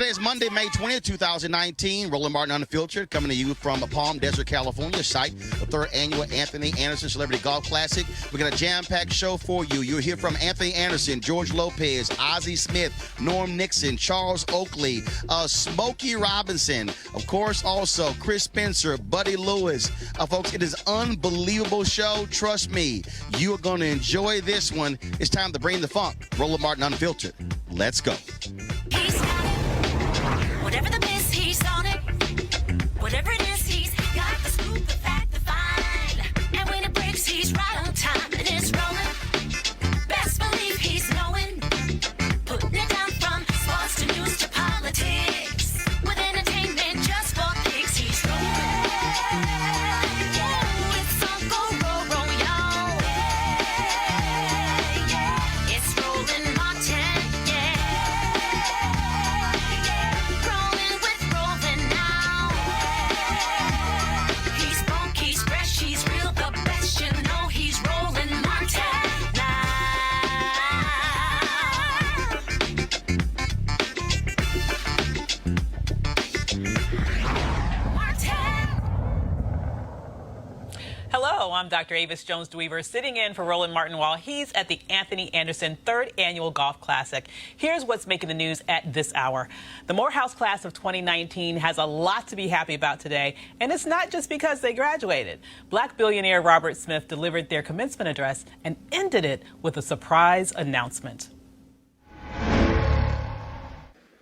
Today is Monday, May 20th, 2019. Roland Martin Unfiltered, coming to you from Palm Desert, California, site the third annual Anthony Anderson Celebrity Golf Classic. We got a jam-packed show for you. You'll hear from Anthony Anderson, George Lopez, Ozzie Smith, Norm Nixon, Charles Oakley, Smokey Robinson, of course, also Chris Spencer, Buddy Lewis. Folks, it is an unbelievable show. Trust me, you are going to enjoy this one. It's time to bring the funk. Roland Martin Unfiltered. Let's go. He's got it. Whatever the miss, he's on it. Whatever it is, he's got the scoop, the fact, the find. And when it breaks, he's right on time and it's rolling. Best believe he's knowing. Putting it down from sports to news to politics. With entertainment just for kicks, he's rolling. Yeah, it's Uncle Roro, y'all. Yeah, it's Roland Martin. Rolling with Roland now. He's funk, he's fresh, he's real, the best. You know he's Roland Martin now. Hello, I'm Dr. Avis Jones-DeWeaver, sitting in for Roland Martin while he's at the Anthony Anderson 3rd Annual Golf Classic. Here's what's making the news at this hour. The Morehouse class of 2019 has a lot to be happy about today, and it's not just because they graduated. Black billionaire Robert Smith delivered their commencement address and ended it with a surprise announcement.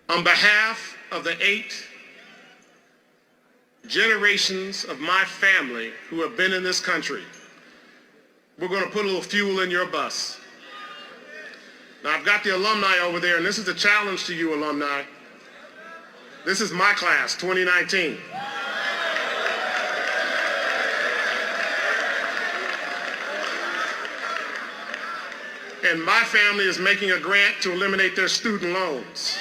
On behalf of the 8 generations of my family who have been in this country, we're going to put a little fuel in your bus. Now, I've got the alumni over there, and this is a challenge to you alumni. This is my class, 2019. And my family is making a grant to eliminate their student loans.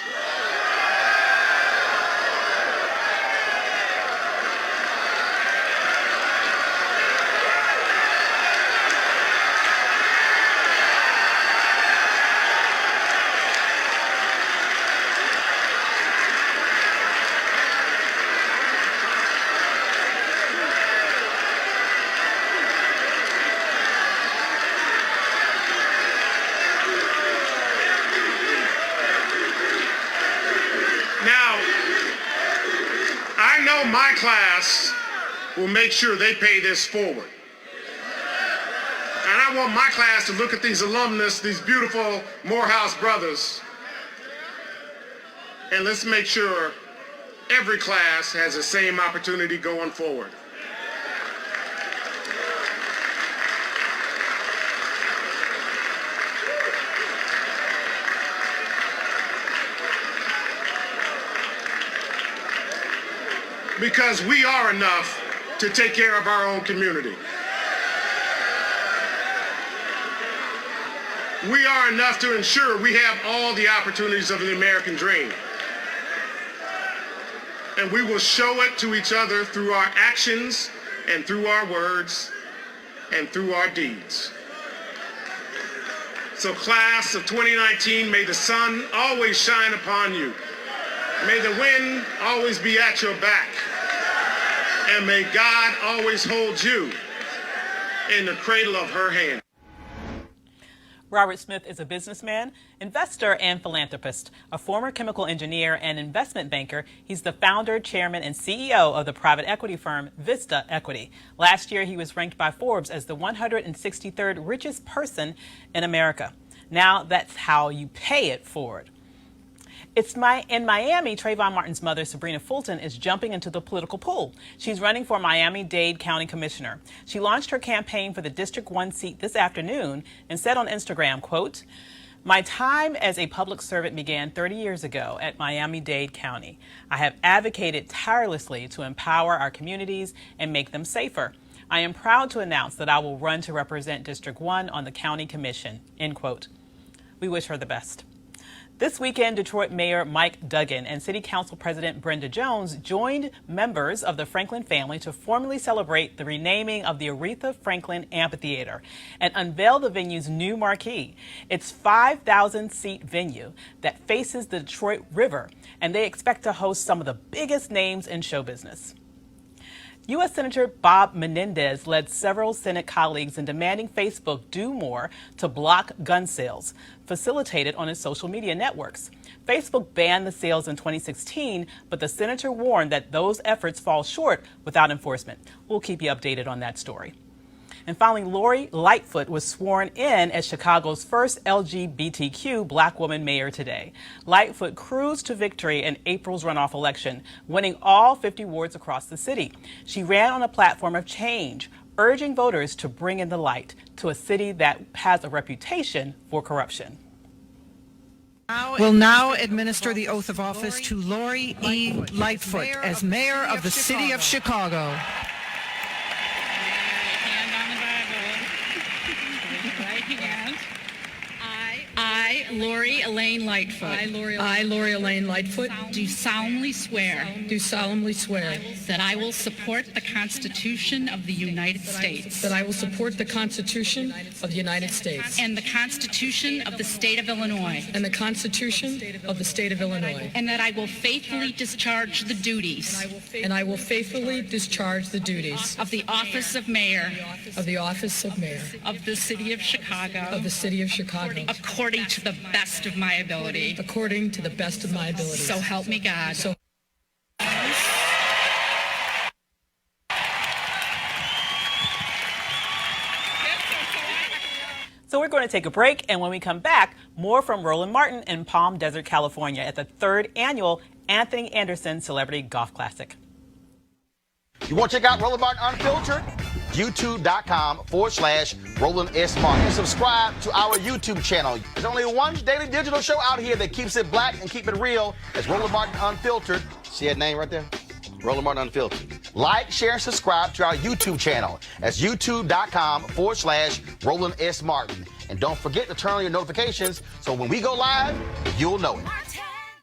My class will make sure they pay this forward. And I want my class to look at these alumnus, these beautiful Morehouse brothers, and let's make sure every class has the same opportunity going forward. Because we are enough to take care of our own community. We are enough to ensure we have all the opportunities of the American dream. And we will show it to each other through our actions and through our words and through our deeds. So class of 2019, may the sun always shine upon you. May the wind always be at your back. And may God always hold you in the cradle of her hand. Robert Smith is a businessman, investor, and philanthropist. A former chemical engineer and investment banker, he's the founder, chairman, and CEO of the private equity firm Vista Equity. Last year, he was ranked by Forbes as the 163rd richest person in America. Now that's how you pay it forward. In Miami, Trayvon Martin's mother, Sabrina Fulton, is jumping into the political pool. She's running for Miami-Dade County Commissioner. She launched her campaign for the District 1 seat this afternoon and said on Instagram, quote, "My time as a public servant began 30 years ago at Miami-Dade County. I have advocated tirelessly to empower our communities and make them safer. I am proud to announce that I will run to represent District 1 on the County Commission," end quote. We wish her the best. This weekend, Detroit Mayor Mike Duggan and City Council President Brenda Jones joined members of the Franklin family to formally celebrate the renaming of the Aretha Franklin Amphitheater and unveil the venue's new marquee. It's a 5,000-seat venue that faces the Detroit River, and they expect to host some of the biggest names in show business. U.S. Senator Bob Menendez led several Senate colleagues in demanding Facebook do more to block gun sales, facilitated on its social media networks. Facebook banned the sales in 2016, but the senator warned that those efforts fall short without enforcement. We'll keep you updated on that story. And finally, Lori Lightfoot was sworn in as Chicago's first LGBTQ black woman mayor today. Lightfoot cruised to victory in April's runoff election, winning all 50 wards across the city. She ran on a platform of change, urging voters to bring in the light to a city that has a reputation for corruption. Will now administer the oath of office to Lori E. Lightfoot as mayor of the city of Chicago. I, Lori Elaine Lightfoot. I, Lori Elaine Lightfoot. Do solemnly swear. That I will support the Constitution of the United States. I will support the Constitution of the United States. And the Constitution of the State of Illinois. And the Constitution of the State of Illinois. And that I will faithfully discharge the duties. And I will faithfully discharge the duties. Of the office of mayor. Of the office of mayor. Of the city of Chicago. Of the city of Chicago. According to the best of my ability. According to the best of my ability. So help me God. So we're going to take a break, and when we come back, more from Roland Martin in Palm Desert, California at the 3rd annual Anthony Anderson Celebrity Golf Classic. You want to check out Roland Martin Unfiltered? YouTube.com/Roland S. Martin. And subscribe to our YouTube channel. There's only one daily digital show out here that keeps it black and keep it real. It's Roland Martin Unfiltered. See that name right there? Roland Martin Unfiltered. Like, share, and subscribe to our YouTube channel. That's YouTube.com/Roland S. Martin. And don't forget to turn on your notifications so when we go live, you'll know it.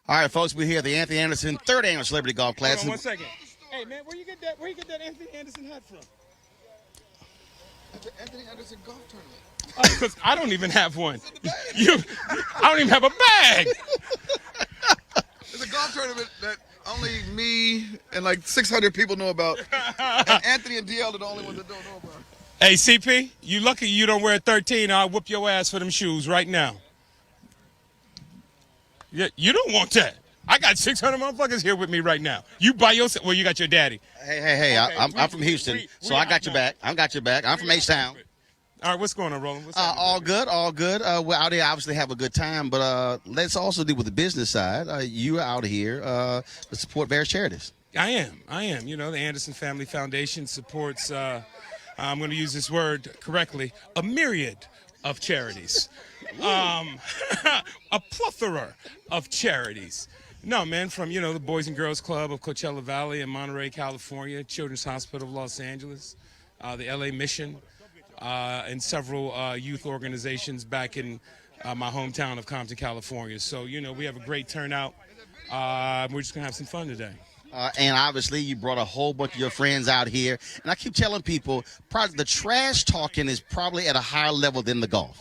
All right, folks, we're here at the Anthony Anderson 3rd Annual Celebrity Golf Classic. Hold on 1 second. Hey, man, where you get that Anthony Anderson hat from? The Anthony Anderson golf tournament. Because I don't even have one. I don't even have a bag. It's a golf tournament that only me and like 600 people know about. And Anthony and DL are the only ones that don't know about it. Hey, CP, you lucky you don't wear 13. I'll whoop your ass for them shoes right now. Yeah, you don't want that. I got 600 motherfuckers here with me right now. You by yourself. Well, you got your daddy. Hey, okay, I'm from Houston, so I got your back. I'm from H-Town. All right, what's going on, Roland? All good. We're out here obviously have a good time, but let's also deal with the business side. You are out here to support various charities. I am. You know, the Anderson Family Foundation supports, I'm going to use this word correctly, a myriad of charities. A plethora of charities. No, man, from, the Boys and Girls Club of Coachella Valley in Monterey, California, Children's Hospital of Los Angeles, the LA Mission, and several youth organizations back in my hometown of Compton, California. So, we have a great turnout. We're just going to have some fun today. And obviously, you brought a whole bunch of your friends out here. And I keep telling people, probably the trash talking is probably at a higher level than the golf.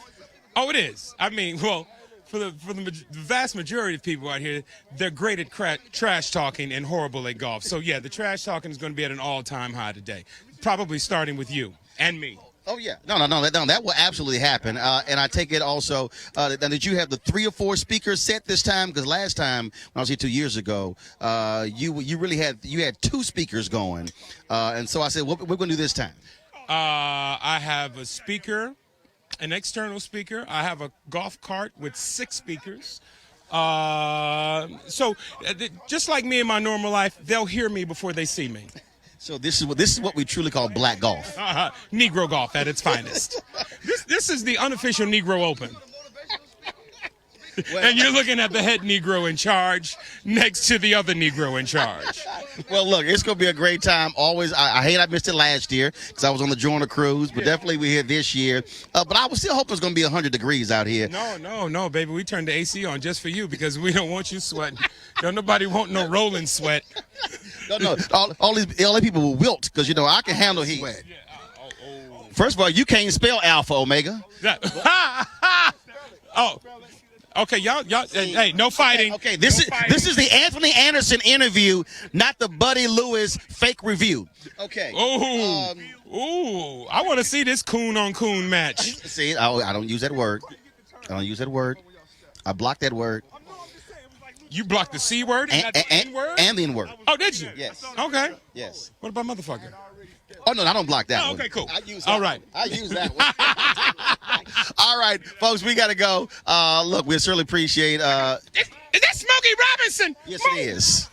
Oh, it is. I mean, well, for the vast majority of people out here, they're great at trash talking and horrible at golf. So, yeah, the trash talking is going to be at an all-time high today, probably starting with you and me. Oh, yeah. No, that will absolutely happen. And I take it also that you have the 3 or 4 speakers set this time, because last time when I was here 2 years ago, you really had 2 speakers going. And so I said, what we're going to do this time? I have a speaker, an external speaker. I have a golf cart with 6 speakers. So just like me in my normal life, they'll hear me before they see me. So this is what we truly call black golf. Negro golf at its finest. This is the unofficial Negro Open. And you're looking at the head Negro in charge next to the other Negro in charge. Well, look, it's going to be a great time. Always, I hate I missed it last year because I was on the Joiner cruise, but definitely we're here this year. But I was still hoping it's going to be 100 degrees out here. No, baby. We turned the AC on just for you because we don't want you sweating. Don't nobody want no rolling sweat. No. All these LA people will wilt because, you know, I can handle heat. First of all, you can't spell Alpha Omega. Oh. Okay, y'all, hey, no fighting. Okay, this is the Anthony Anderson interview, not the Buddy Lewis fake review. Okay. Ooh, I want to see this coon on coon match. See, I don't use that word. I blocked that word. You blocked the C word and not the N word? And the N word. Oh, did you? Yes. Okay. Yes. What about motherfucker? Oh, no, I don't block that one. Okay, cool. I use that one. All right, folks, we got to go. Look, we certainly appreciate. Is that Smokey Robinson? Yes, it is.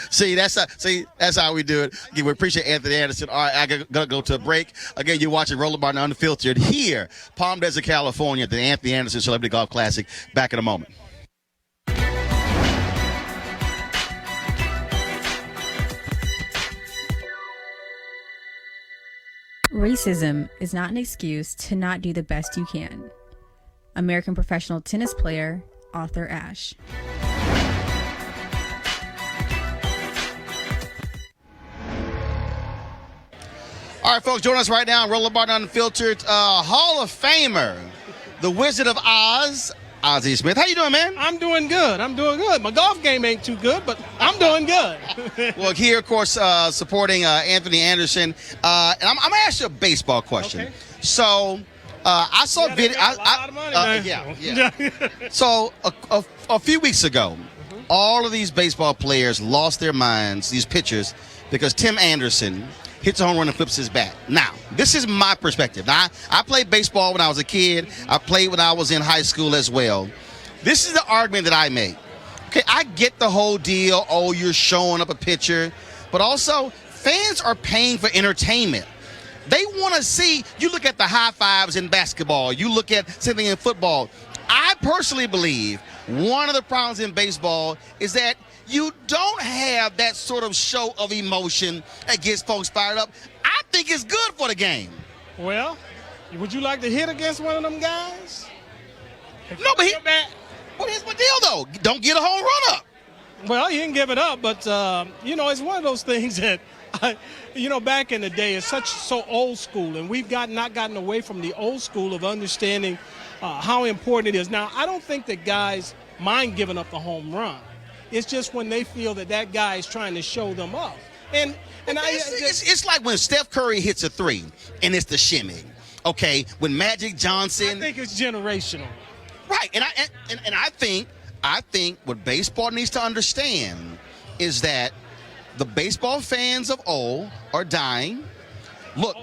See, that's how we do it. Again, we appreciate Anthony Anderson. All right, I gotta go to a break. Again, you're watching Roland Martin Unfiltered here, Palm Desert, California, at the Anthony Anderson Celebrity Golf Classic. Back in a moment. Racism is not an excuse to not do the best you can. American professional tennis player Arthur Ashe. All right, folks, join us right now on Roland Martin Unfiltered. Hall of Famer, the Wizard of Oz, Ozzie Smith. How you doing, man? I'm doing good. My golf game ain't too good, but I'm doing good. Well, here, of course, supporting Anthony Anderson. And I'm going to ask you a baseball question. Okay. So, I saw a video. A lot of money, yeah. So, a few weeks ago, all of these baseball players lost their minds, these pitchers, because Tim Anderson hits a home run and flips his bat. Now, this is my perspective. Now, I played baseball when I was a kid. I played when I was in high school as well. This is the argument that I make. Okay, I get the whole deal. Oh, you're showing up a pitcher. But also, fans are paying for entertainment. They want to see, you look at the high fives in basketball. You look at something in football. I personally believe one of the problems in baseball is that you don't have that sort of show of emotion that gets folks fired up. I think it's good for the game. Well, would you like to hit against one of them guys? No, but here's my deal, though. Don't get a home run up. Well, you can give it up, but, it's one of those things that, back in the day, it's so old school, and we've not gotten away from the old school of understanding how important it is. Now, I don't think that guys mind giving up the home run. It's just when they feel that guy is trying to show them up. And it's like when Steph Curry hits a three, and it's the shimmy. Okay, when Magic Johnson. I think it's generational. Right, and I think what baseball needs to understand is that the baseball fans of old are dying. Look,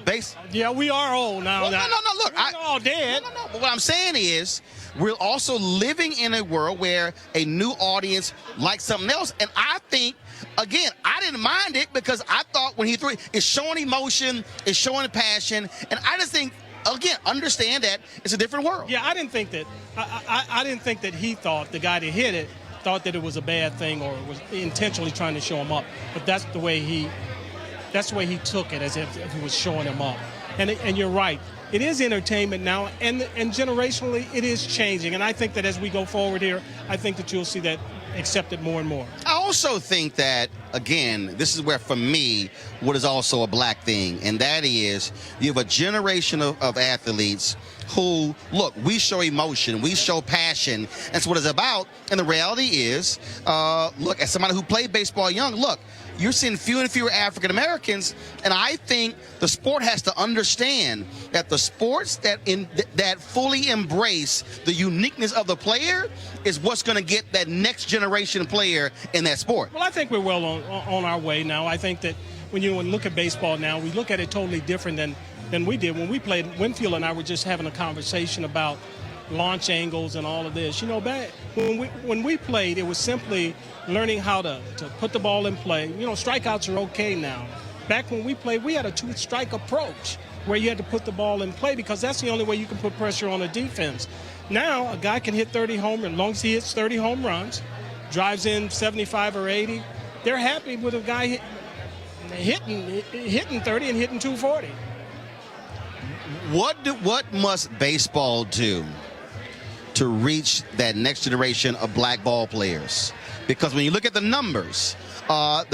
yeah, we are old now. No. Look, we're all dead. No. But what I'm saying is, we're also living in a world where a new audience likes something else. And I think, again, I didn't mind it because I thought when he threw it, it's showing emotion, it's showing passion. And I just think, again, understand that it's a different world. Yeah, I didn't think that. I didn't think that he thought, the guy that hit it, thought that it was a bad thing or was intentionally trying to show him up. But that's the way he took it, as if he was showing him up. And you're right. It is entertainment now, and generationally, it is changing. And I think that as we go forward here, I think that you'll see that accepted more and more. I also think that, again, this is where, for me, what is also a black thing, and that is you have a generation of athletes who, look, we show emotion, we show passion. That's what it's about. And the reality is, look, as somebody who played baseball young, look, you're seeing fewer and fewer African Americans, and I think the sport has to understand that the sports that fully embrace the uniqueness of the player is what's going to get that next generation player in that sport. Well, I think we're well on our way now. I think that when you look at baseball now, we look at it totally different than we did when we played. Winfield and I were just having a conversation about launch angles and all of this. Back when we played, it was simply learning how to put the ball in play. Strikeouts are okay now. Back when we played, we had a two-strike approach where you had to put the ball in play because that's the only way you can put pressure on a defense. Now, a guy can hit 30 home runs. As long as he hits 30 home runs, drives in 75 or 80, they're happy with a guy hitting 30 and hitting 240. What must baseball do to reach that next generation of black ball players? Because when you look at the numbers are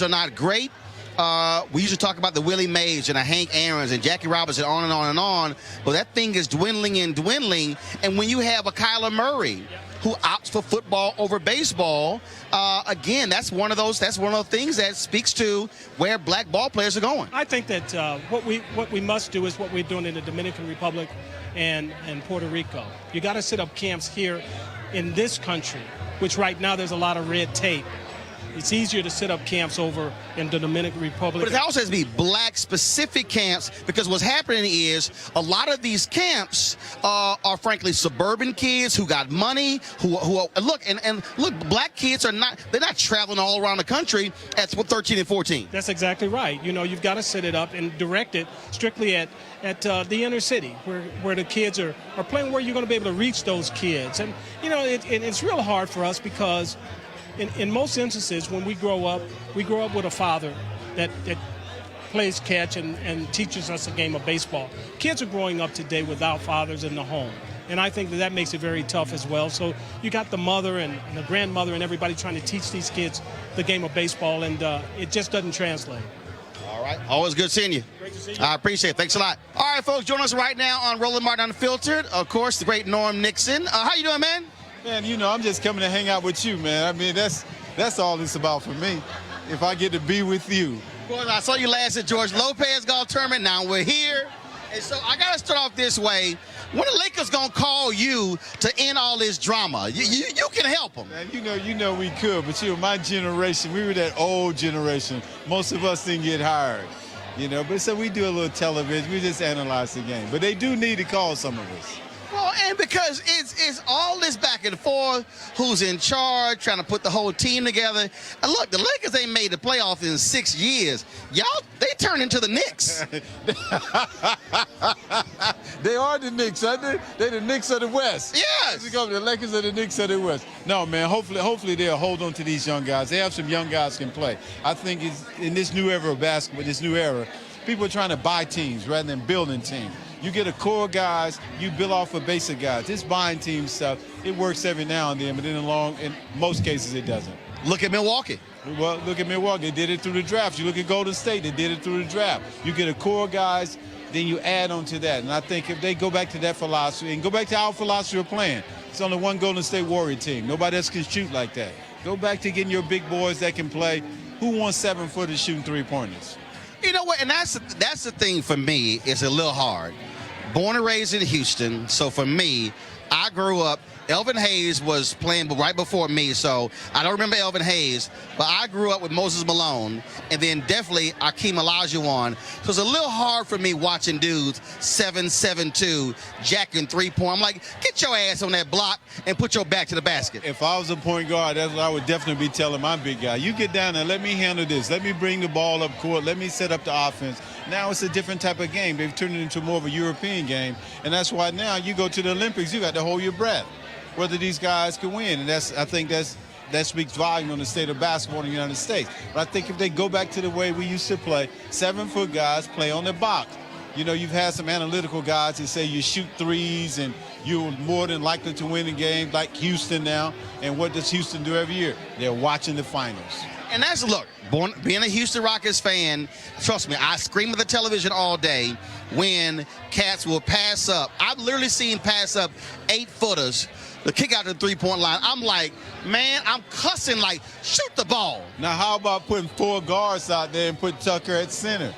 not great. We usually talk about the Willie Mays and the Hank Aaron's and Jackie Robinson, on and on and on. But that thing is dwindling and dwindling. And when you have a Kyler Murray who opts for football over baseball, again, that's one of those things that speaks to where black ball players are going. I think that what we must do is what we're doing in the Dominican Republic and Puerto Rico. You got to set up camps here in this country, which right now there's a lot of red tape. It's easier to set up camps over in the Dominican Republic. But it also has to be black-specific camps, because what's happening is a lot of these camps are frankly suburban kids who got money, who look, black kids they're not traveling all around the country at 13 and 14. That's exactly right. You know, you've got to set it up and direct it strictly at the inner city where the kids are playing, where you're going to be able to reach those kids. And, you know, it's real hard for us because in most instances, when we grow up with a father that plays catch and teaches us a game of baseball. Kids are growing up today without fathers in the home. And I think that makes it very tough as well. So you got the mother and the grandmother and everybody trying to teach these kids the game of baseball, and it just doesn't translate. All right. Always good seeing you. Great to see you. I appreciate it. Thanks a lot. All right, folks, join us right now on Roland Martin Unfiltered. Of course, the great Norm Nixon. How you doing, man? Man, you know, I'm just coming to hang out with you, man. I mean, that's all it's about for me, if I get to be with you. Well, I saw you last at George Lopez Golf Tournament. Now we're here. And so I got to start off this way. When the Lakers going to call you to end all this drama? You can help them. Man, you know we could, but my generation, we were that old generation. Most of us didn't get hired, you know. But so we do a little television. We just analyze the game. But they do need to call some of us. Well, and because it's all this back and forth, who's in charge, trying to put the whole team together. And look, the Lakers ain't made the playoffs in 6 years. Y'all, they turned into the Knicks. They are the Knicks, aren't they? They're the Knicks of the West. Yes. The Lakers are the Knicks of the West. No, man, hopefully they'll hold on to these young guys. They have some young guys can play. I think in this new era of basketball, this new era, people are trying to buy teams rather than building teams. You get a core of guys, you build off of basic guys. This buying team stuff, it works every now and then, but in most cases it doesn't. Look at Milwaukee. Well, look at Milwaukee. They did it through the draft. You look at Golden State, they did it through the draft. You get a core of guys, then you add on to that. And I think if they go back to that philosophy and go back to our philosophy of playing, it's only one Golden State Warrior team. Nobody else can shoot like that. Go back to getting your big boys that can play. Who wants 7-footers shooting three-pointers? You know what? And that's the thing for me. It's a little hard. Born and raised in Houston, so for me, I grew up. Elvin Hayes was playing right before me, so I don't remember Elvin Hayes, but I grew up with Moses Malone, and then definitely Akeem Olajuwon. So it's a little hard for me watching dudes 7'2", jacking three-point. I'm like, get your ass on that block and put your back to the basket. If I was a point guard, that's what I would definitely be telling my big guy. You get down there, let me handle this. Let me bring the ball up court. Let me set up the offense. Now it's a different type of game. They've turned it into more of a European game, and that's why now you go to the Olympics, you got to hold your breath whether these guys can win. And I think that speaks volume on the state of basketball in the United States. But I think if they go back to the way we used to play, 7-foot guys play on the box. You know, you've had some analytical guys that say you shoot threes and you're more than likely to win a game, like Houston now. And what does Houston do every year? They're watching the finals. And being a Houston Rockets fan, trust me, I scream at the television all day when cats will pass up. I've literally seen pass up 8-footers to kick out the three-point line. I'm like, man, I'm cussing like, shoot the ball. Now, how about putting 4 guards out there and put Tucker at center?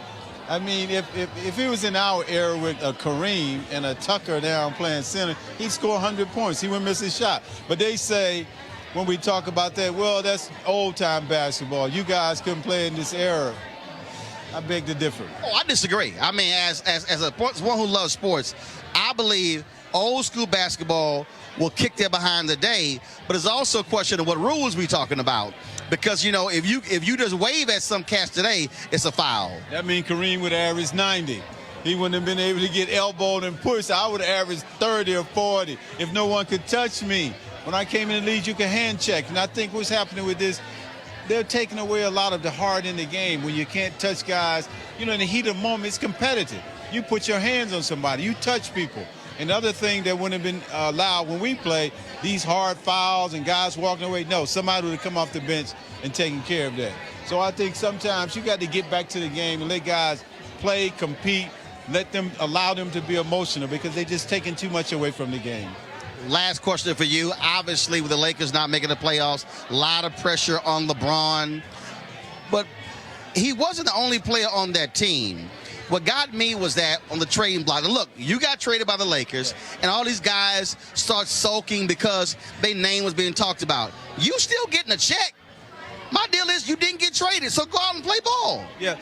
I mean, if it was in our era with a Kareem and a Tucker down playing center, he'd score 100 points. He wouldn't miss a shot. But they say, when we talk about that, well, that's old-time basketball. You guys couldn't play in this era. I beg to differ. Oh, I disagree. I mean, as one who loves sports, I believe old-school basketball will kick their behind today, but it's also a question of what rules we talking about. Because, you know, if you just wave at some cats today, it's a foul. That means Kareem would average 90. he wouldn't have been able to get elbowed and pushed. I would have averaged 30 or 40 if no one could touch me. When I came in the league, you could hand check. And I think what's happening with this, they're taking away a lot of the heart in the game when you can't touch guys. You know, in the heat of the moment, it's competitive. You put your hands on somebody. You touch people. And the other thing that wouldn't have been allowed when we play, these hard fouls and guys walking away, no, somebody would have come off the bench and taken care of that. So I think sometimes you got to get back to the game and let guys play, compete, allow them to be emotional because they're just taking too much away from the game. Last question for you. Obviously, with the Lakers not making the playoffs, a lot of pressure on LeBron. But he wasn't the only player on that team. What got me was that on the trading block, and look, you got traded by the Lakers, and all these guys start sulking because their name was being talked about. You still getting a check. My deal is you didn't get traded, so go out and play ball. Yeah,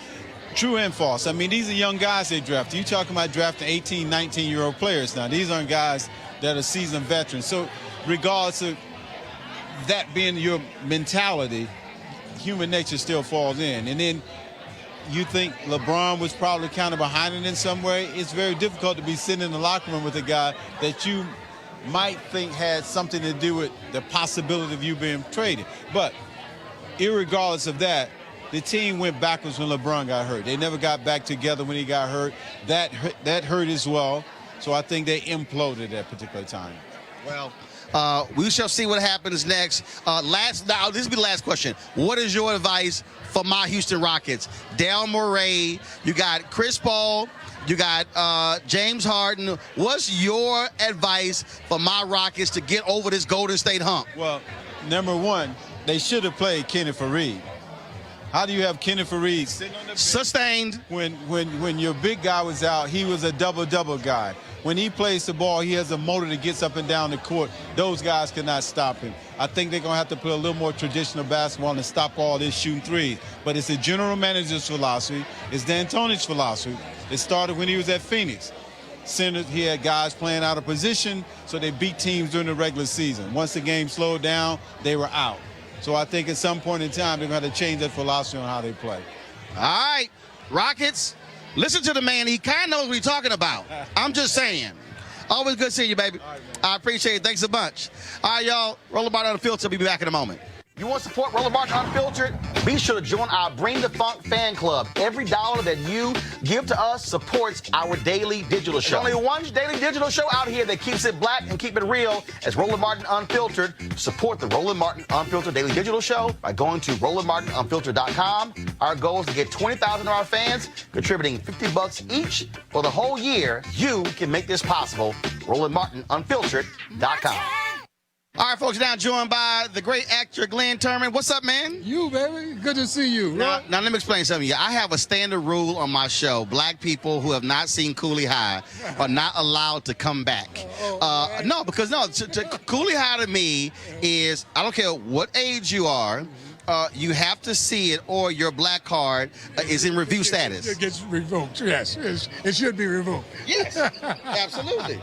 true and false. I mean, these are young guys they drafted. You're talking about drafting 18, 19-year-old players now. These aren't guys that are seasoned veterans. So regardless of that being your mentality, human nature still falls in. And then you think LeBron was probably kind of behind it in some way. It's very difficult to be sitting in the locker room with a guy that you might think had something to do with the possibility of you being traded. But irregardless of that, the team went backwards when LeBron got hurt. They never got back together when he got hurt. That hurt as well. So I think they imploded at that particular time. Well, we shall see what happens next. This will be the last question. What is your advice for my Houston Rockets? Dale Morey, you got Chris Paul, you got James Harden. What's your advice for my Rockets to get over this Golden State hump? Well, number one, they should have played Kenneth Faried. How do you have Kenneth Faried sitting on the bench? Sustained. When your big guy was out, he was a double-double guy. When he plays the ball, he has a motor that gets up and down the court. Those guys cannot stop him. I think they're going to have to play a little more traditional basketball and stop all this shooting threes. But it's the general manager's philosophy. It's D'Antoni's philosophy. It started when he was at Phoenix. He had guys playing out of position, so they beat teams during the regular season. Once the game slowed down, they were out. So I think at some point in time, they're going to have to change that philosophy on how they play. All right, Rockets, listen to the man. He kind of knows what he's talking about. I'm just saying. Always good seeing you, baby. Right, I appreciate it. Thanks a bunch. All right, y'all. Roller Martin Unfiltered. We'll be back in a moment. You want to support Roller Martin Unfiltered? Be sure to join our Bring the Funk fan club. Every dollar that you give to us supports our daily digital show. There's only one daily digital show out here that keeps it black and keep it real as Roller Martin Unfiltered. Support the Roller Martin Unfiltered daily digital show by going to rollermartinunfiltered.com. Our goal is to get 20,000 of our fans contributing $50 each for the whole year. You can make this possible. rollermartinunfiltered.com. All right, folks, now joined by the great actor Glenn Turman. What's up, man? You, baby. Good to see you. Now, let me explain something to you. I have a standard rule on my show. Black people who have not seen Cooley High are not allowed to come back. No, because Cooley High to me is, I don't care what age you are, you have to see it or your black card is in review status. It gets revoked, yes. It should be revoked. Yes, absolutely.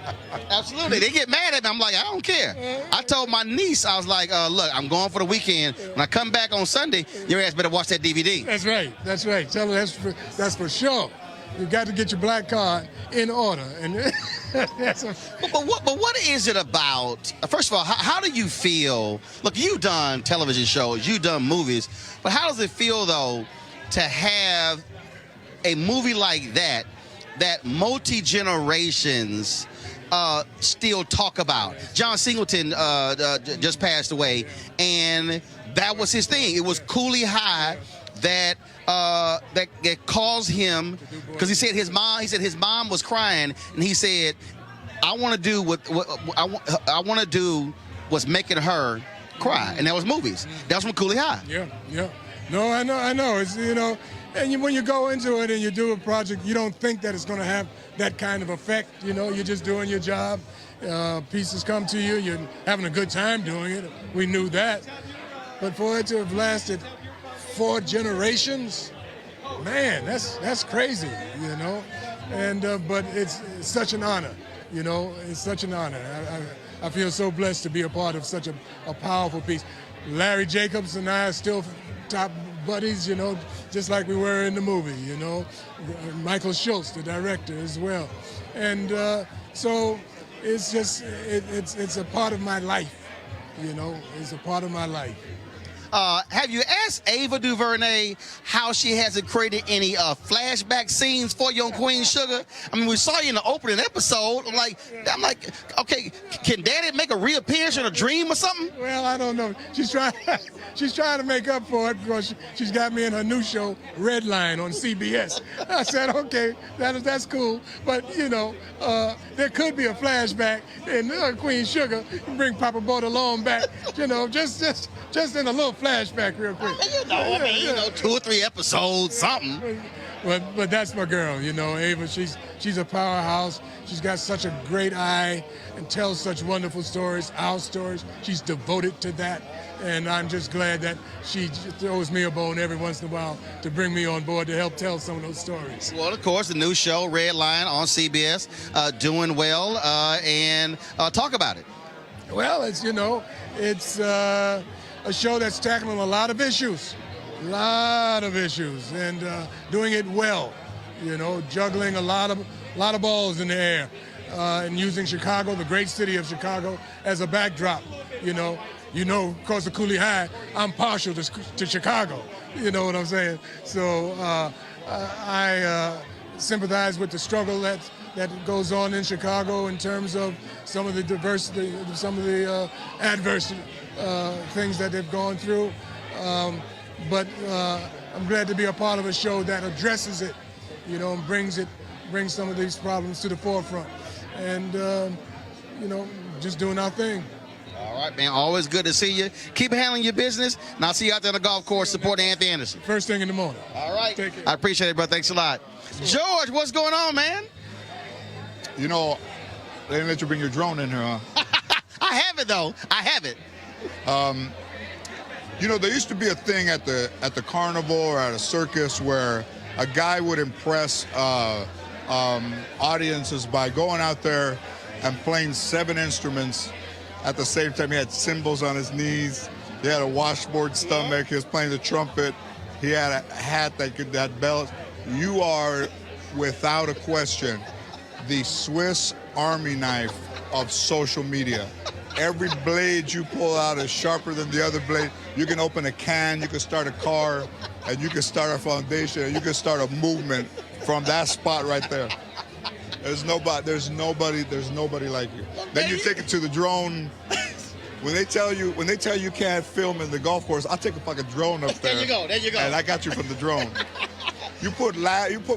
Absolutely. They get mad at me. I'm like, I don't care. I told my niece, I was like, look, I'm going for the weekend. When I come back on Sunday, your ass better watch that DVD. That's right. That's right. Tell her that's for sure. You got to get your black card in order. And but what is it about? First of all, how do you feel? Look, you've done television shows, you've done movies, but how does it feel though to have a movie like that multi-generations still talk about? John Singleton just passed away, and that was his thing. It was Cooley High that caused him, because he said his mom was crying, and he said, I want to do what I want to do what's making her cry, and that was movies. That was from Cooley High. Yeah. No, I know. It's, and when you go into it and you do a project, you don't think that it's going to have that kind of effect. You're just doing your job. Pieces come to you. You're having a good time doing it. We knew that. But for it to have lasted 4 generations, man, that's crazy, And but it's such an honor, It's such an honor. I feel so blessed to be a part of such a powerful piece. Larry Jacobs and I are still top buddies, you know, just like we were in the movie, you know. Michael Schultz, the director, as well. And so it's just, it's a part of my life, you know. It's a part of my life. Have you asked Ava DuVernay how she hasn't created any flashback scenes for you on Queen Sugar? I mean, we saw you in the opening episode. I'm like, okay, can Daddy make a reappearance in a dream or something? Well, I don't know. She's trying to make up for it because she's got me in her new show, Red Line, on CBS. I said, okay, that's cool. But, you know, there could be a flashback in Queen Sugar. Bring Papa Bordelon back, you know, just in a little flashback real quick. You know, 2 or 3 episodes, something. But that's my girl, you know, Ava. She's a powerhouse. She's got such a great eye and tells such wonderful stories, our stories. She's devoted to that. And I'm just glad that she throws me a bone every once in a while to bring me on board to help tell some of those stories. Well, of course, the new show, Red Line, on CBS, doing well. And talk about it. Well, it's a show that's tackling a lot of issues, and doing it well, you know, juggling a lot of balls in the air, and using Chicago, the great city of Chicago, as a backdrop. You know, because of Cooley High, I'm partial to Chicago. You know what I'm saying? So I sympathize with the struggle that goes on in Chicago in terms of some of the diversity, some of the adverse things that they've gone through. But I'm glad to be a part of a show that addresses it, you know, and brings some of these problems to the forefront. And, you know, just doing our thing. All right, man. Always good to see you. Keep handling your business, and I'll see you out there on the golf course supporting Anthony Anderson. First thing in the morning. All right. Take care. I appreciate it, bro. Thanks a lot. George, what's going on, man? You know, they didn't let you bring your drone in here, huh? I have it, though. I have it. You know, there used to be a thing at the carnival or at a circus where a guy would impress audiences by going out there and playing 7 instruments at the same time. He had cymbals on his knees. He had a washboard stomach. He was playing the trumpet. He had a hat that belt. You are, without a question, the Swiss Army knife of social media. Every blade you pull out is sharper than the other blade. You can open a can, you can start a car, and you can start a foundation, and you can start a movement from that spot right there. There's nobody like you. Then you take it to the drone. When they tell you you can't film in the golf course, I'll take a fucking drone up there. There you go. And I got you from the drone. You put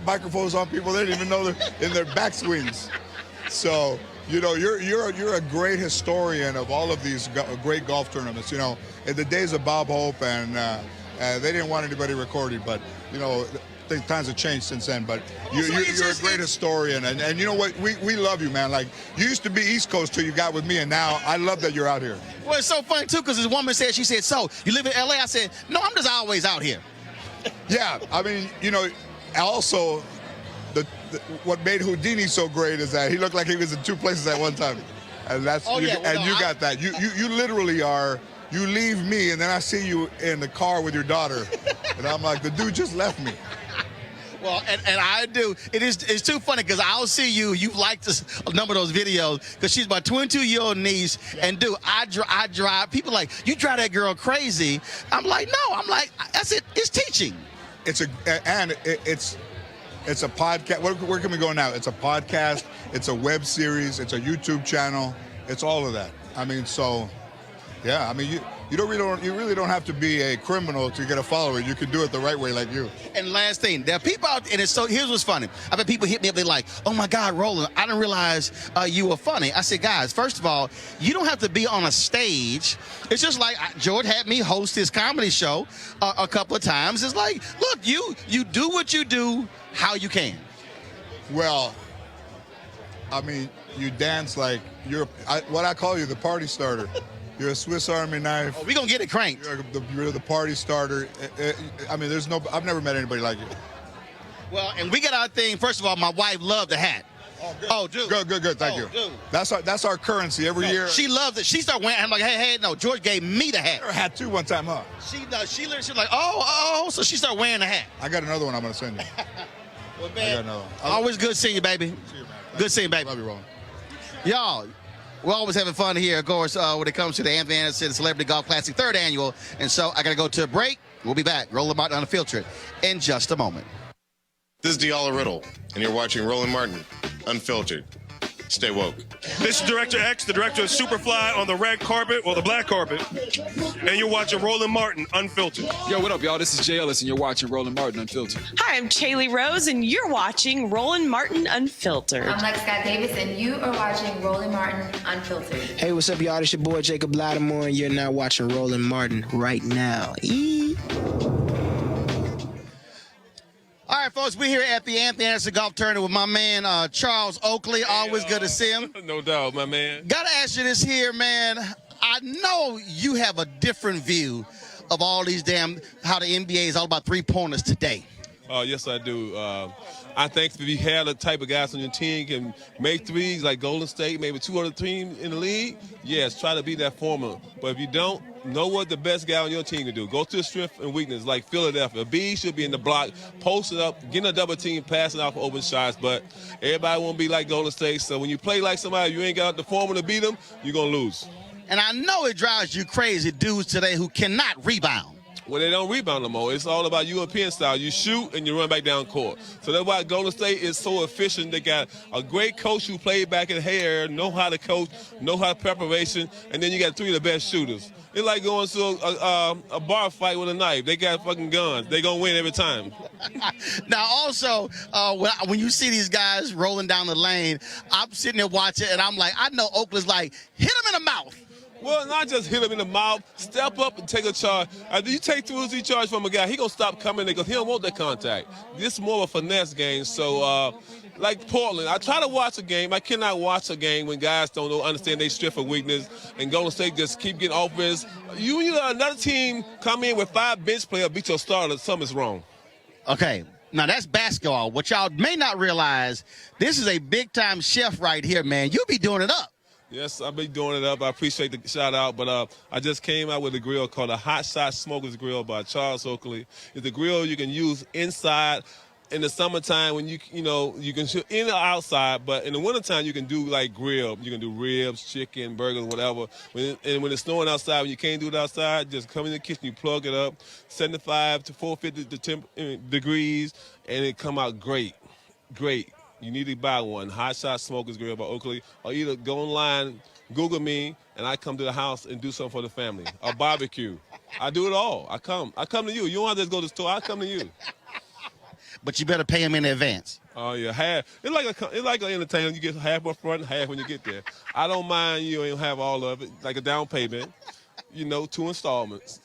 microphones on people, they didn't even know they're in their backswings. So, you know, you're a great historian of all of these great golf tournaments. You know, in the days of Bob Hope, and they didn't want anybody recording, but you know, times have changed since then. But you're a great historian, and you know what? We love you, man. Like, you used to be East Coast till you got with me, and now I love that you're out here. Well, it's so funny too, because this woman said, so you live in LA? I said, no, I'm just always out here. Yeah, I mean, you know, also. What made Houdini so great is that he looked like he was in 2 places at one time, and that's you got that. You literally are. You leave me, and then I see you in the car with your daughter, and I'm like, the dude just left me. Well, and I do. It's too funny because I'll see you. You like a number of those videos because she's my 22-year-old niece, and dude, I drive. People like, you drive that girl crazy. I'm like, no. I'm like, that's it. It's teaching. It's a podcast. Where can we go now? It's a podcast. It's a web series. It's a YouTube channel. It's all of that. I mean, so, yeah. I mean, you really don't have to be a criminal to get a follower. You can do it the right way, like you. And last thing, there are people out, and here's what's funny. I've had people hit me up. They're like, "Oh my God, Roland, I didn't realize you were funny." I said, guys, first of all, you don't have to be on a stage. It's just like George had me host his comedy show a couple of times. It's like, look, you do what you do how you can. Well, I mean, you dance like what I call you, the party starter. You're a Swiss Army knife. Oh, we gonna get it cranked. You're the party starter. I mean, I've never met anybody like you. Well, and we got our thing. First of all, my wife loved the hat. Oh, dude. Good. Thank you. Dude. That's our currency every year. She loves it. She started wearing. I'm like, hey, no. George gave me the hat. I had two one time, huh? She literally, she's like, oh. So she started wearing the hat. I got another one I'm gonna send you. Well, I man, got another one. always good seeing you, baby. See you, man. Good seeing you, baby. Love you, Roland. Y'all, we're always having fun here, of course, when it comes to the Anthony Anderson Celebrity Golf Classic 3rd Annual. And so I got to go to a break. We'll be back. Roland Martin Unfiltered in just a moment. This is Diala Riddle, and you're watching Roland Martin Unfiltered. Stay woke. This is Director X, the director of Superfly on the red carpet, or the black carpet, and you're watching Roland Martin Unfiltered. Yo, what up, y'all? This is Jay Ellis, and you're watching Roland Martin Unfiltered. Hi, I'm Chaley Rose, and you're watching Roland Martin Unfiltered. I'm Lex Scott Davis, and you are watching Roland Martin Unfiltered. Hey, what's up, y'all? It's your boy Jacob Lattimore, and you're now watching Roland Martin right now. All right, folks, we're here at the Anthony Anderson Golf Tournament with my man, Charles Oakley. Always good to see him. No doubt, my man. Got to ask you this here, man. I know you have a different view of all these how the NBA is all about three-pointers today. Yes, I do. I think if you have the type of guys on your team can make threes like Golden State, maybe two other teams in the league, yes, try to be that formula. But if you don't, know what the best guy on your team can do. Go to the strength and weakness like Philadelphia. B should be in the block, post it up, getting a double team, passing out for open shots. But everybody won't be like Golden State. So when you play like somebody, you ain't got the formula to beat them, you're going to lose. And I know it drives you crazy, dudes today who cannot rebound. Well, they don't rebound no more. It's all about European style. You shoot and you run back down court. So that's why Golden State is so efficient. They got a great coach who played back in hair, know how to coach, know how to preparation, and then you got three of the best shooters. It's like going to a bar fight with a knife. They got fucking guns. They gonna win every time. Now, also, when you see these guys rolling down the lane, I'm sitting there watching, and I'm like, I know Oakland's like, hit him in the mouth. Well, not just hit him in the mouth. Step up and take a charge. After you take 2 or 3 charges from a guy, he gonna stop coming there because he don't want that contact. This is more of a finesse game. So, like Portland, I try to watch a game. I cannot watch a game when guys don't understand their strength or weakness, and Golden State just keep getting offense. You let another team come in with 5 bench players, beat your starter, something's wrong. Okay. Now, that's basketball. What y'all may not realize, this is a big-time chef right here, man. You be doing it up. Yes, I'll be doing it up. I appreciate the shout-out, but I just came out with a grill called a Hot Shot Smokers Grill by Charles Oakley. It's a grill you can use inside in the summertime when you can shoot in or outside, but in the wintertime you can do like grill. You can do ribs, chicken, burgers, whatever. When it's snowing outside, when you can't do it outside, just come in the kitchen, you plug it up, 75 to 450 degrees, and it come out great. Great. You need to buy one. Hot Shot Smokers Grill by Oakley. Or either go online, Google me, and I come to the house and do something for the family. A barbecue. I do it all. I come to you. You don't have to just go to the store. I come to you. But you better pay him in advance. Oh, yeah. Half. It's like an entertainment. You get half up front and half when you get there. I don't mind you ain't have all of it, like a down payment. 2 installments.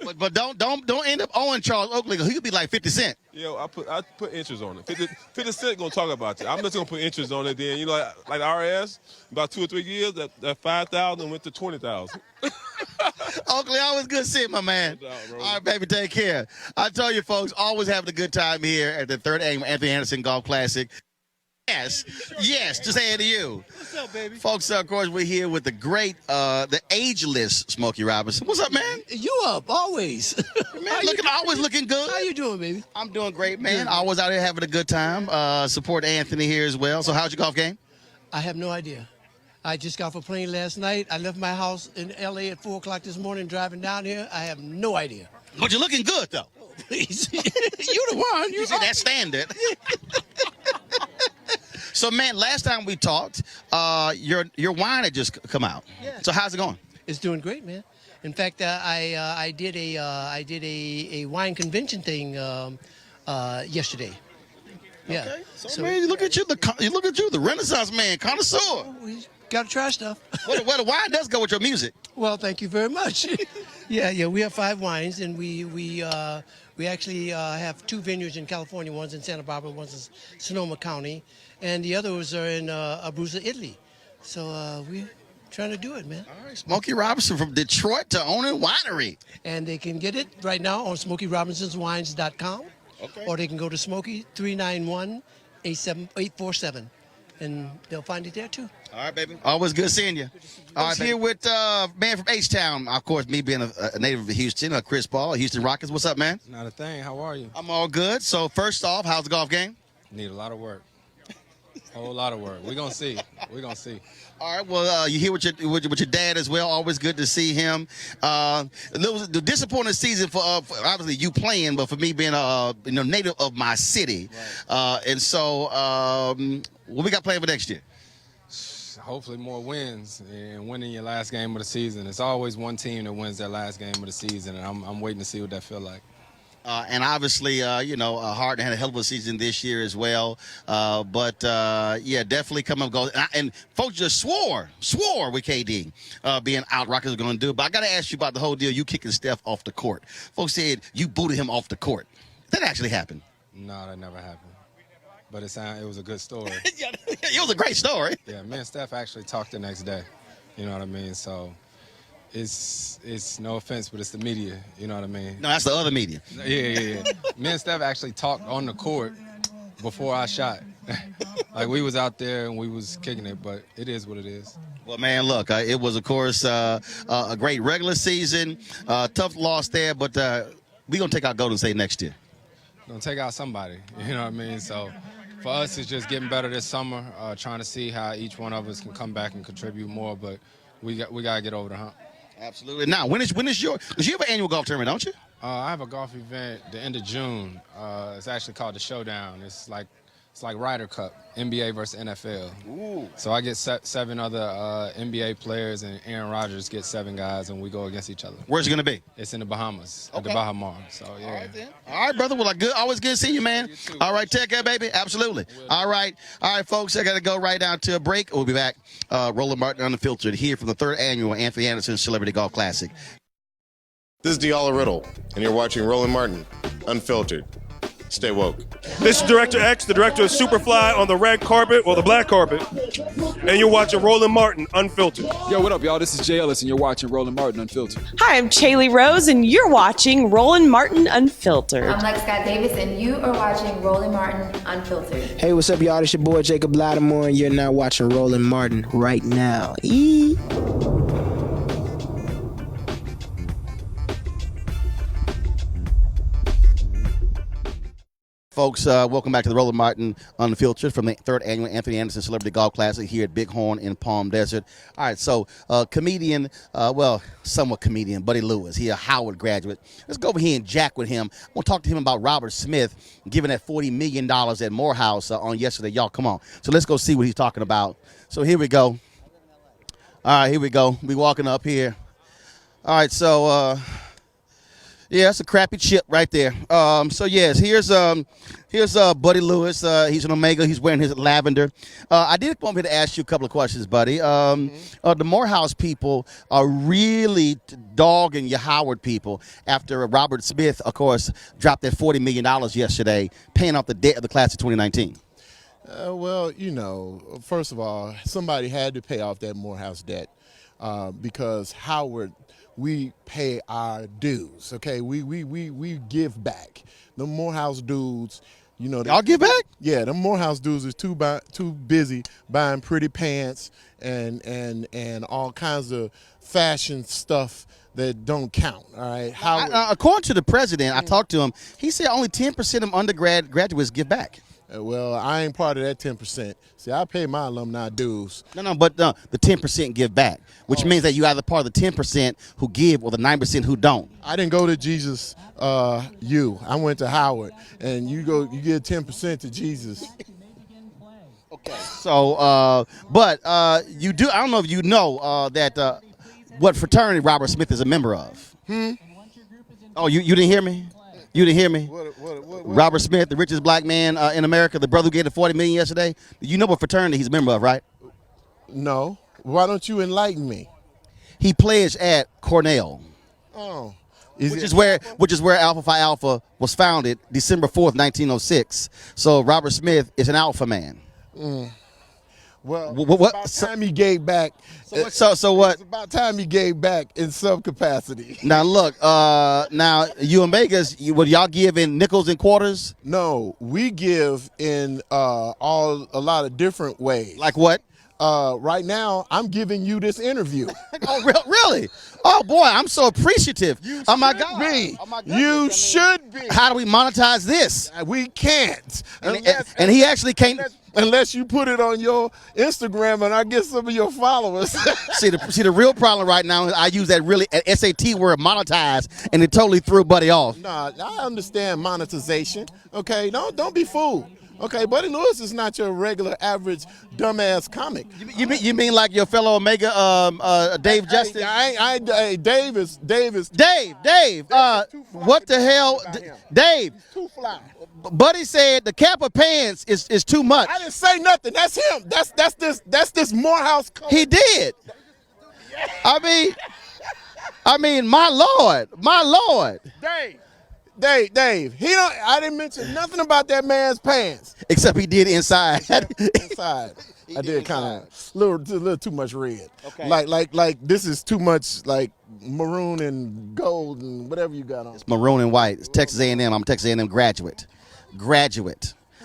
but don't end up owing Charles Oakley. He could be like 50 Cent. Yo, I put interest on it. 50 Cent gonna talk about it. I'm just gonna put interest on it. Then like RS, about 2 or 3 years, that 5,000 went to 20,000. Oakley, always good seeing my man. No doubt, all right, baby, take care. I tell you, folks, always having a good time here at the 3rd Annual Anthony Anderson Golf Classic. Yes, just saying to you. What's up, baby? Folks, of course, we're here with the great, the ageless Smokey Robinson. What's up, man? You up, always. Man, always looking good. How you doing, baby? I'm doing great, man. Always out here having a good time. Support Anthony here as well. So how's your golf game? I have no idea. I just got off a plane last night. I left my house in L.A. at 4 o'clock this morning driving down here. I have no idea. But you're looking good, though. Please. You the one. You see, that's standard. So, man, last time we talked, your wine had just come out. Yeah. So how's it going? It's doing great, man. In fact, I did a wine convention thing yesterday. Yeah. Okay. So, man, look at you, the Renaissance man, connoisseur. We gotta try stuff. Well, the wine does go with your music. Well, thank you very much. Yeah. We have 5 wines, and we actually have 2 vineyards in California. One's in Santa Barbara, one's in Sonoma County, and the others are in Abruzzo, Italy. So we're trying to do it, man. All right, Smokey Robinson from Detroit to owning winery. And they can get it right now on SmokeyRobinsonsWines.com. Okay. Or they can go to Smokey 391-847. and they'll find it there too. All right, baby. Always good seeing you. I was here with man from H-Town. Of course, me being a native of Houston, Chris Paul, Houston Rockets. What's up, man? Not a thing. How are you? I'm all good. So first off, how's the golf game? Need a lot of work. Whole lot of work. We're going to see. We're going to see. All right. Well, you here with your dad as well. Always good to see him. There was the disappointing season for obviously you playing, but for me being a native of my city, and so what we got playing for next year? Hopefully more wins and winning your last game of the season. It's always one team that wins their last game of the season, and I'm waiting to see what that feel like. And obviously, Harden had a hell of a season this year as well. But definitely come and go. And folks just swore with KD being out. Rockets are going to do it. But I got to ask you about the whole deal. You kicking Steph off the court. Folks said you booted him off the court. That actually happened. No, that never happened. But it was a good story. It was a great story. Yeah, me and Steph actually talked the next day. You know what I mean? So it's no offense, but it's the media. You know what I mean? No, that's the other media. Yeah. Me and Steph actually talked on the court before I shot. Like we was out there and we was kicking it, but it is what it is. Well, man, look, it was, of course, a great regular season. Tough loss there, but we're going to take out Golden State next year. Going to take out somebody. You know what I mean? So for us, it's just getting better this summer, trying to see how each one of us can come back and contribute more, but we got to get over the hump. Absolutely. Now, when is your? Because you have an annual golf tournament, don't you? I have a golf event the end of June. It's actually called the Showdown. It's like Ryder Cup, NBA versus NFL. Ooh. So I get 7 other NBA players, and Aaron Rodgers gets 7 guys, and we go against each other. Where's it going to be? It's in the Bahamas, at the Bahamas. So, yeah. All right, then. All right, brother. Well, always good seeing you, man. You too. All right, take care, baby. Absolutely. All right, folks. I got to go right down to a break. We'll be back. Roland Martin Unfiltered here from the 3rd annual Anthony Anderson Celebrity Golf Classic. This is Diala Riddle, and you're watching Roland Martin Unfiltered. Stay woke. This is Director X, the director of Superfly on the red carpet, or the black carpet, and you're watching Roland Martin Unfiltered. Yo, what up, y'all? This is Jay Ellis, and you're watching Roland Martin Unfiltered. Hi, I'm Chaley Rose, and you're watching Roland Martin Unfiltered. I'm Lex Scott Davis, and you are watching Roland Martin Unfiltered. Hey, what's up, y'all? It's your boy Jacob Lattimore, and you're now watching Roland Martin right now. Folks, welcome back to the Roland Martin Unfiltered from the 3rd annual Anthony Anderson Celebrity Golf Classic here at Bighorn in Palm Desert. All right, so comedian, somewhat comedian, Buddy Lewis. He a Howard graduate. Let's go over here and jack with him. I want to talk to him about Robert Smith giving that $40 million at Morehouse on yesterday. Y'all, come on. So let's go see what he's talking about. So here we go. All right, here we go. We walking up here. All right, so... yeah, it's a crappy chip right there. So yes, here's Buddy Lewis. He's an Omega. He's wearing his lavender. I did come here to ask you a couple of questions, Buddy. The Morehouse people are really dogging your Howard people after Robert Smith, of course, dropped that $40 million yesterday, paying off the debt of the class of 2019. First of all, somebody had to pay off that Morehouse debt because Howard. We pay our dues, okay? We give back. The Morehouse dudes, y'all give back? Yeah, the Morehouse dudes is too busy buying pretty pants and all kinds of fashion stuff that don't count. All right. According to the president, I talked to him. He said only 10% of graduates give back. Well, I ain't part of that 10%. See, I pay my alumni dues. No, but the 10% give back, which means that you either part of the 10% who give or the 9% who don't. I didn't go to Jesus I went to Howard, and you give 10% to Jesus. Okay. So, you do. I don't know if you know that what fraternity Robert Smith is a member of. Oh, you didn't hear me? You didn't hear me? What? Robert Smith, the richest black man in America, the brother who gave the $40 million yesterday. You know what fraternity he's a member of, right? No. Why don't you enlighten me? He pledged at Cornell. Oh. Which is where Alpha Phi Alpha was founded, December 4th, 1906. So Robert Smith is an alpha man. Well, what? It's about time he gave back. So what? It's about time he gave back in some capacity. Now look, now you Omegas, would y'all give in nickels and quarters? No, we give in a lot of different ways. Like what? Right now, I'm giving you this interview. Oh, really? Oh boy, I'm so appreciative. Oh my God. Oh my goodness. You should be. How do we monetize this? We can't. And he actually can't. Unless you put it on your Instagram and I get some of your followers. see the real problem right now is I use that SAT word monetize, and it totally threw Buddy off. Nah, I understand monetization. Okay, don't be fooled. Okay, Buddy Lewis is not your regular average dumbass comic. You mean like your fellow Omega Dave Justice? Dave is Dave. What the hell, Dave? He's too fly. Buddy said the Kappa pants is too much. I didn't say nothing. That's him. That's this Morehouse color. He did. I mean, my Lord. Dave. I didn't mention nothing about that man's pants. Except he did inside. Inside. I did kind of a little too much red. Okay. Like this is too much like maroon and gold and whatever you got on. It's maroon and white. It's Texas A&M. I'm a Texas A&M graduate.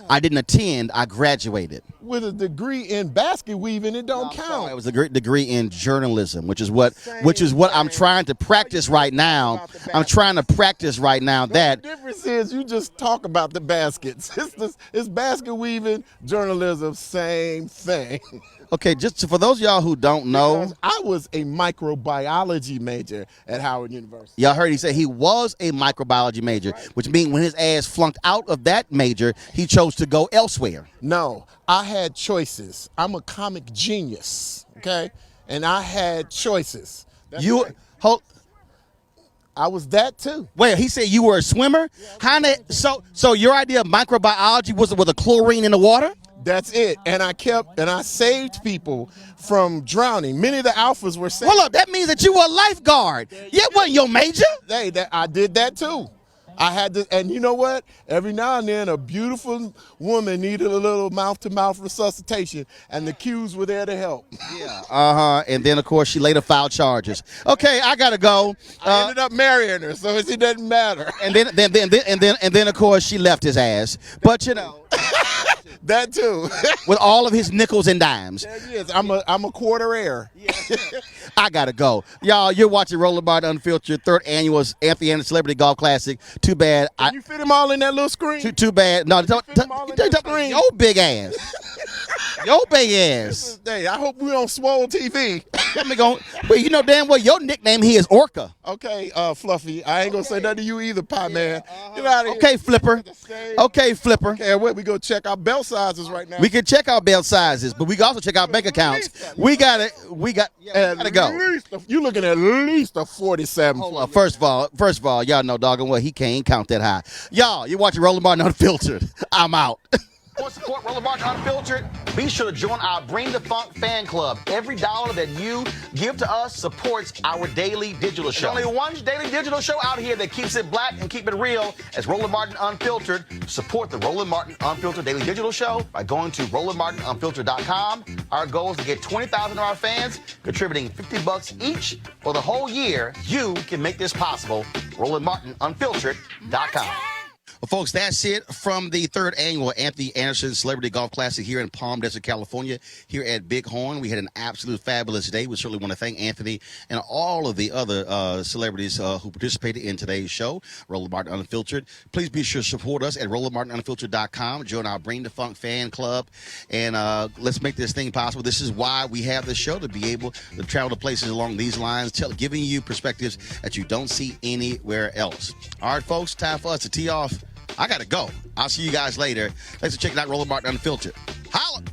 I didn't attend. I graduated. With a degree in basket weaving, it don't count. It was a great degree in journalism, which is what I'm trying to practice right now. I'm trying to practice right now that. The difference is you just talk about the baskets. It's basket weaving, journalism, same thing. Okay, just for those of y'all who don't know. Because I was a microbiology major at Howard University. Y'all heard he say he was a microbiology major, which means when his ass flunked out of that major, he chose to go elsewhere. No, I had choices. I'm a comic genius, okay? And I had choices. I was that too. Wait, he said you were a swimmer? So your idea of microbiology was with a chlorine in the water? That's it. And I saved people from drowning. Many of the alphas were saved. Hold up, that means that you were a lifeguard. Yeah, wasn't your major? I did that too. I had to, and you know what? Every now and then, a beautiful woman needed a little mouth-to-mouth resuscitation, and the Qs were there to help. Yeah. And then, of course, she later filed charges. Okay, I gotta go. I ended up marrying her, so it doesn't matter. And then, of course, she left his ass. But you know. That too. With all of his nickels and dimes. There he is. I'm a quarter heir. I gotta go. Y'all, you're watching Roland Martin Unfiltered, 3rd annual Anthony Anderson Celebrity Golf Classic. Too bad. Can you fit him all in that little screen? Too bad. No, don't your big ass. Your big ass. Hey, I hope we on Swole TV. Well, you know damn well your nickname here is Orca. Okay, Fluffy. I ain't gonna say nothing to you either, Pie Man. Get out of here. Okay, Flipper. Okay, we go check our belt sizes right now. We can check our belt sizes, but we can also check our bank accounts. We gotta go. You looking at least a 47. Hold on. First of all, y'all know doggone well he can't count that high. Y'all, you're watching Roland Martin Unfiltered. I'm out. Want to support Roland Martin Unfiltered? Be sure to join our Bring the Funk fan club. Every dollar that you give to us supports our daily digital show. There's only one daily digital show out here that keeps it black and keep it real as Roland Martin Unfiltered. Support the Roland Martin Unfiltered daily digital show by going to RolandMartinUnfiltered.com. Our goal is to get 20,000 of our fans contributing $50 each for the whole year. You can make this possible. RolandMartinUnfiltered.com. Well, folks, that's it from the 3rd annual Anthony Anderson Celebrity Golf Classic here in Palm Desert, California, here at Bighorn. We had an absolute fabulous day. We certainly want to thank Anthony and all of the other celebrities who participated in today's show, Roland Martin Unfiltered. Please be sure to support us at RolandMartinUnfiltered.com. Join our Bring the Funk fan club, and let's make this thing possible. This is why we have this show, to be able to travel to places along these lines, giving you perspectives that you don't see anywhere else. All right, folks, time for us to tee off. I got to go. I'll see you guys later. Thanks for checking out Roland Martin Unfiltered. Holla!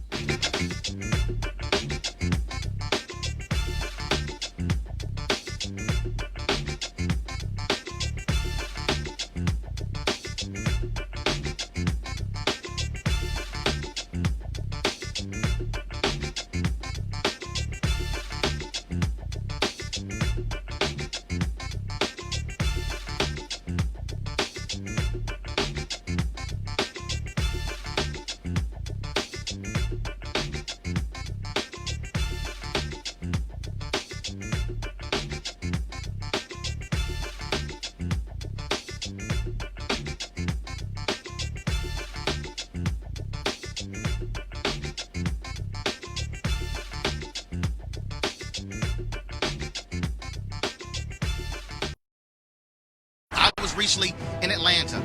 recently in Atlanta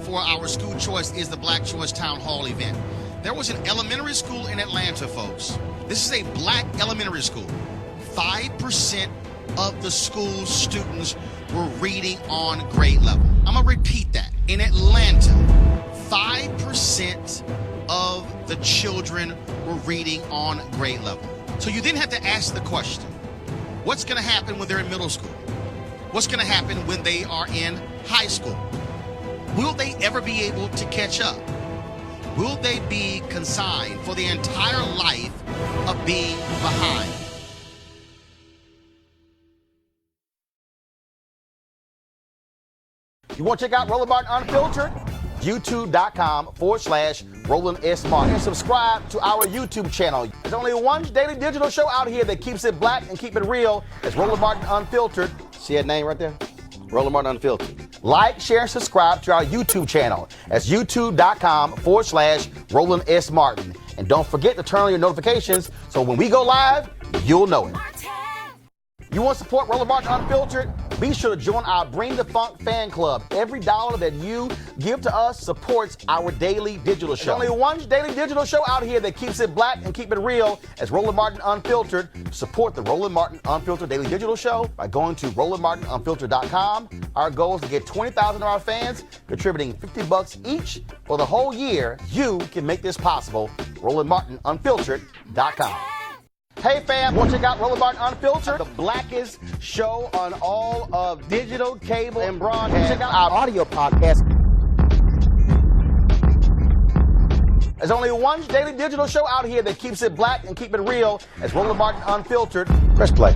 for our School Choice is the Black Choice Town Hall event. There was an elementary school in Atlanta, folks. This is a black elementary school. 5% of the school's students were reading on grade level. I'm going to repeat that. In Atlanta, 5% of the children were reading on grade level. So you then have to ask the question, what's going to happen when they're in middle school? What's going to happen when they are in high school? Will they ever be able to catch up? Will they be consigned for the entire life of being behind? You want to check out Roland Martin Unfiltered? YouTube.com/Roland S. Martin. And subscribe to our YouTube channel. There's only one daily digital show out here that keeps it black and keep it real. It's Roland Martin Unfiltered. See that name right there? Roland Martin Unfiltered. Like, share, and subscribe to our YouTube channel. That's YouTube.com/Roland S. Martin. And don't forget to turn on your notifications so when we go live, you'll know it. You want to support Roland Martin Unfiltered? Be sure to join our Bring the Funk fan club. Every dollar that you give to us supports our daily digital show. There's only one daily digital show out here that keeps it black and keep it real. It's Roland Martin Unfiltered. Support the Roland Martin Unfiltered daily digital show by going to RolandMartinUnfiltered.com. Our goal is to get 20,000 of our fans contributing $50 each for the whole year. You can make this possible. RolandMartinUnfiltered.com. Hey fam, want to check out Roland Martin Unfiltered? The blackest show on all of digital, cable, and broadcast. Check out our audio podcast. There's only one daily digital show out here that keeps it black and keep it real. It's Roland Martin Unfiltered. Press play.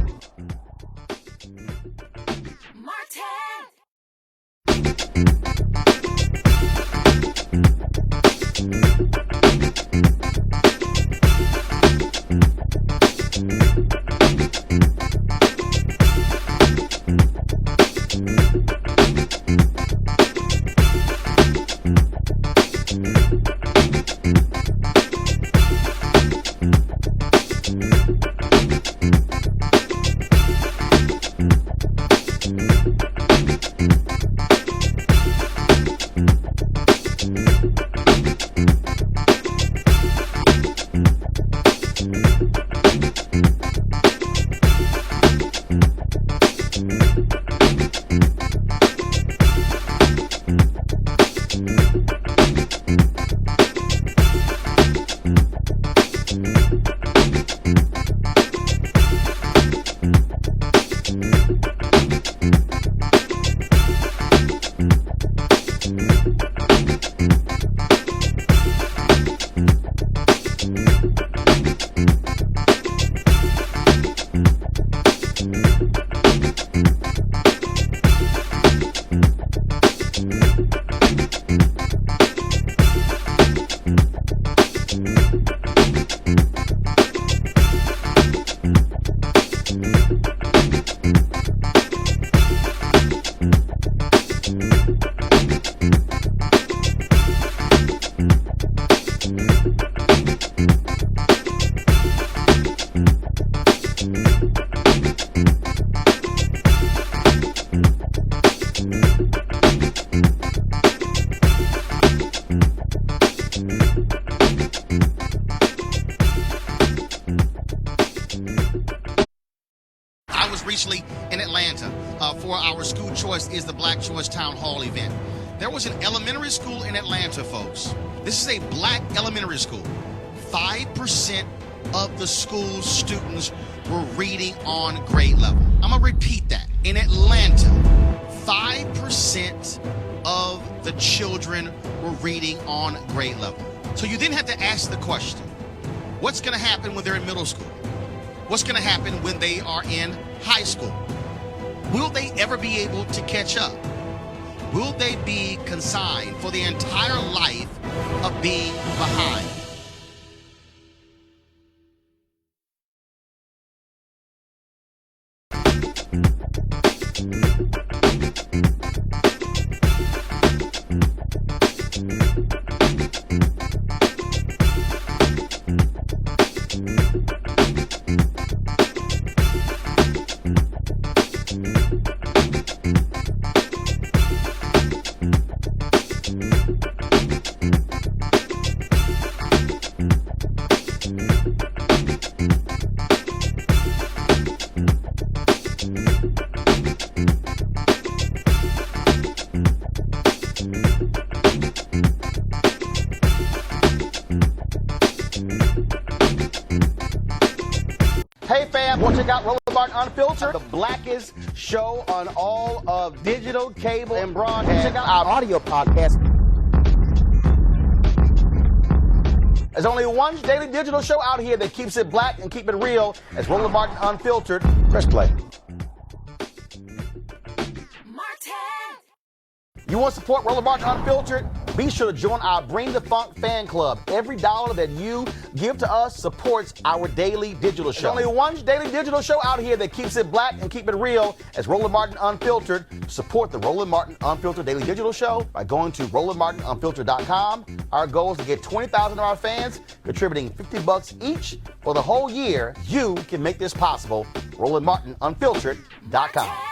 Recently in Atlanta for our School Choice is the Black Choice Town Hall event. There was an elementary school in Atlanta, folks. This is a black elementary school. 5% of the school's students were reading on grade level. I'm going to repeat that. In Atlanta, 5% of the children were reading on grade level. So you then have to ask the question, what's going to happen when they're in middle school? What's going to happen when they are in high school? Will they ever be able to catch up? Will they be consigned for the entire life of being behind? Hey fam, want to check out Roland Martin Unfiltered, the blackest show on all of digital, cable, and broadcast. Check out our audio podcast. There's only one daily digital show out here that keeps it black and keep it real. It's Roland Martin Unfiltered. Press play. You want to support Roland Martin Unfiltered? Be sure to join our Bring the Funk fan club. Every dollar that you give to us supports our daily digital show. There's only one daily digital show out here that keeps it black and keep it real. It's Roland Martin Unfiltered. Support the Roland Martin Unfiltered daily digital show by going to RolandMartinUnfiltered.com. Our goal is to get 20,000 of our fans contributing $50 each for the whole year. You can make this possible. RolandMartinUnfiltered.com.